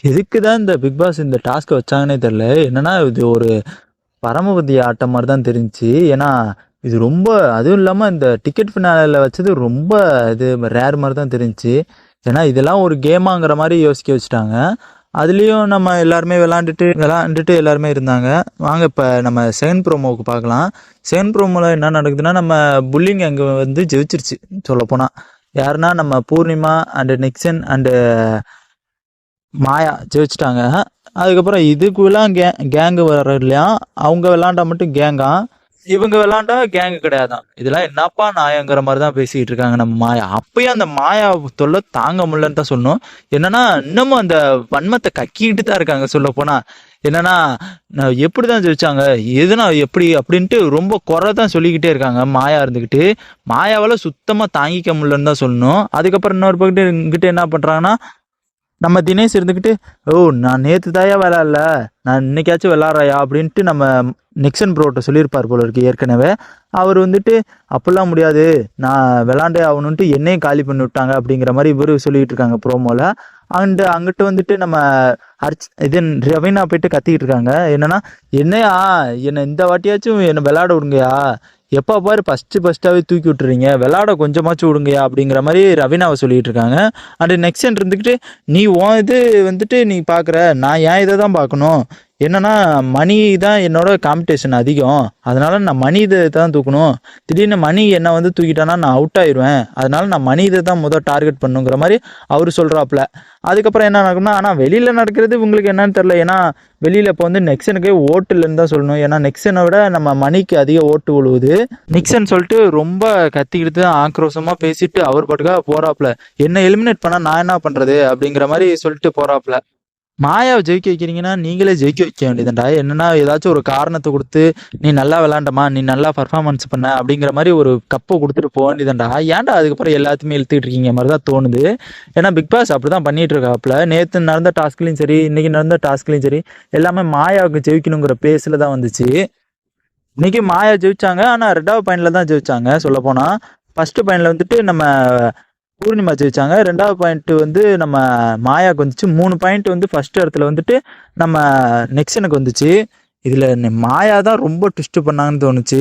எதுக்கு தான் இந்த பிக் பாஸ் இந்த டாஸ்க்கை வச்சாங்கன்னே தெரில. என்னன்னா இது ஒரு பரமபதி ஆட்டம் மாதிரி தான் தெரிஞ்சுச்சு. ஏன்னா இது ரொம்ப, அதுவும் இல்லாமல் இந்த டிக்கெட் ஃபினாலில் வச்சது ரொம்ப இது ரேர் மாதிரி தான் தெரிஞ்சுச்சு. ஏன்னா இதெல்லாம் ஒரு கேமாங்கிற மாதிரி யோசிக்க வச்சுட்டாங்க. அதுலேயும் நம்ம எல்லாருமே விளாண்டுட்டு எல்லாருமே இருந்தாங்க. வாங்க இப்போ நம்ம செகண்ட் ப்ரோமோவுக்கு பார்க்கலாம். செகண்ட் ப்ரோமோவில் என்ன நடக்குதுன்னா, நம்ம புல்லிங் அங்கே வந்து ஜெயிச்சிருச்சு சொல்லப்போனால். யாருன்னா நம்ம பூர்ணிமா அண்டு நிக்சன் அண்டு மாயா ஜெயிச்சிட்டாங்க. அதுக்கப்புறம் இதுக்குலாம் கேங்கு வர இல்லையா, அவங்க விளாண்டா மட்டும் கேங்கா, இவங்க விளாண்டா கேங்கு கிடையாதான். இதெல்லாம் என்னப்பா நாயங்கிற மாதிரி தான் பேசிக்கிட்டு இருக்காங்க நம்ம மாயா. அப்பயும் அந்த மாயா தொல்லை தாங்க முடியலன்னு தான் சொன்னோம். என்னன்னா இன்னமும் அந்த வன்மத்தை கக்கிக்கிட்டு தான் இருக்காங்க சொல்ல போனா. என்னன்னா எப்படி தான் ஜெயிச்சாங்க, எதுனா எப்படி அப்படின்ட்டு ரொம்ப குறை தான் சொல்லிக்கிட்டே இருக்காங்க மாயா இருந்துக்கிட்டு. மாயாவால் சுத்தமாக தாங்கிக்க முடியலன்னு தான் சொல்லணும். அதுக்கப்புறம் இன்னொரு பக்கத்து இங்கிட்ட என்ன பண்ணுறாங்கன்னா, நம்ம தினேஷ் இருந்துக்கிட்டு, ஓ நான் நேற்று தாயா விளாட்ல, நான் இன்னைக்காச்சும் விளாட்றாயா அப்படின்ட்டு நம்ம நிக்சன் ப்ரோட்ட சொல்லியிருப்பார் போல இருக்கு ஏற்கனவே. அவர் வந்துட்டு அப்படிலாம் முடியாது, நான் விளாண்டே ஆகணுன்ட்டு என்னையும் காலி பண்ணி விட்டாங்க அப்படிங்கிற மாதிரி இவர் சொல்லிக்கிட்டு இருக்காங்க ப்ரோமோவில். அங்கிட்டு வந்துட்டு நம்ம இது ரவீனா போயிட்டு கத்திக்கிட்டு இருக்காங்க. என்னன்னா, என்னை இந்த வாட்டியாச்சும் என்னை விளாட விடுங்கயா, எப்போ பாரு ஃபஸ்ட்டாகவே தூக்கி விட்டுறீங்க, விளாட கொஞ்சமாச்சும் விடுங்கயா அப்படிங்கிற மாதிரி ரவீனாவை சொல்லிகிட்டு இருக்காங்க. அண்டு நெக்ஸ்ட் இருந்துக்கிட்டு, நீ இது வந்துட்டு நீ பார்க்குற, நான் ஏன் இதை தான் பார்க்கணும், என்னன்னா மணி தான் என்னோட காம்படிஷன் அதிகம், அதனால நான் மணி இதை தான் தூக்கணும், திடீர்னு மணி என்னை வந்து தூக்கிட்டானா நான் அவுட் ஆயிடுவேன், அதனால நான் மணி இதை தான் முதல் டார்கெட் பண்ணுங்கிற மாதிரி அவர் சொல்கிறாப்புல. அதுக்கப்புறம் என்ன நடக்கும்னா, ஆனால் வெளியில் நடக்கிறது உங்களுக்கு என்னன்னு தெரில. ஏன்னா வெளியில் இப்போ வந்து நெக்சனுக்கே ஓட்டு இல்லைன்னு தான் சொல்லணும். ஏன்னா நெக்சனை விட நம்ம மணிக்கு அதிக ஓட்டு விழுவுது. நிக்சன் சொல்லிட்டு ரொம்ப கத்திக்கிட்டு ஆக்ரோஷமாக பேசிட்டு அவர் பாட்டுக்காக போகிறாப்புல. என்ன எலிமினேட் பண்ணால் நான் என்ன பண்ணுறது அப்படிங்கிற மாதிரி சொல்லிட்டு போகிறாப்புல. மாயாவை ஜெயிக்க வைக்கிறீங்கன்னா நீங்களே ஜெயிக்க வைக்க வேண்டியதுண்டா. என்னன்னா ஏதாச்சும் ஒரு காரணத்தை கொடுத்து, நீ நல்லா விளாண்டமா, நீ நல்லா பர்ஃபார்மன்ஸ் பண்ண அப்படிங்கிற மாதிரி ஒரு கப்பை கொடுத்துட்டு போக வேண்டியதுண்டா. ஏன்டா அதுக்கப்புறம் எல்லாத்தையுமே இழுத்துக்கிட்டு இருக்கீங்க மாதிரி தான் தோணுது. ஏன்னா பிக் பாஸ் அப்படி தான் பண்ணிட்டு இருக்காப்புல. நேற்று நடந்த டாஸ்க்லையும் சரி, இன்னைக்கு நடந்த டாஸ்க்லையும் சரி, எல்லாமே மாயாவுக்கு ஜெயிக்கணுங்கிற பேஸில் தான் வந்துச்சு. இன்னைக்கு மாயா ஜெயிச்சாங்க, ஆனால் 2வது பாயிண்ட்ல தான் ஜெயிச்சாங்க சொல்ல போனால். ஃபர்ஸ்ட் பாயிண்ட்ல வந்துட்டு நம்ம பூர்ணிமா ஜெயிச்சாங்க, 2வது பாயிண்ட் வந்து நம்ம மாயாவுக்கு வந்துச்சு, 3 பாயிண்ட் வந்து ஃபர்ஸ்ட் இடத்துல வந்துட்டு நம்ம நெக்சனுக்கு வந்துச்சு. இதில் மாயா தான் ரொம்ப ட்விஸ்ட் பண்ணாங்கன்னு தோணுச்சு.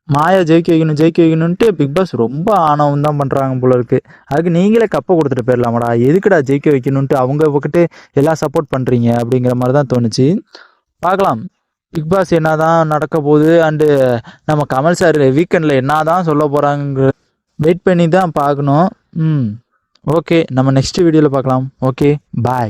மாயா ஜெயிக்க வைக்கணும்ன்ட்டு பிக் பாஸ் ரொம்ப ஆணவம் தான் பண்ணுறாங்க போல இருக்கு. அதுக்கு நீங்களே கப்பை கொடுத்துட்டு போயிடலாமாடா, எதுக்குடா ஜெயிக்க வைக்கணுன்ட்டு அவங்க பக்கிட்டு எல்லாம் சப்போர்ட் பண்ணுறீங்க அப்படிங்கிற மாதிரி தான் தோணுச்சு. பார்க்கலாம் பிக் பாஸ் என்ன தான் நடக்க போகுது, அண்டு நம்ம கமல் சார் வீக்கெண்டில் என்ன தான் சொல்ல போகிறாங்க வெயிட் பண்ணி தான் பார்க்கணும். ஓகே, நம்ம நெக்ஸ்ட் வீடியோவில் பார்க்கலாம். ஓகே, பாய்.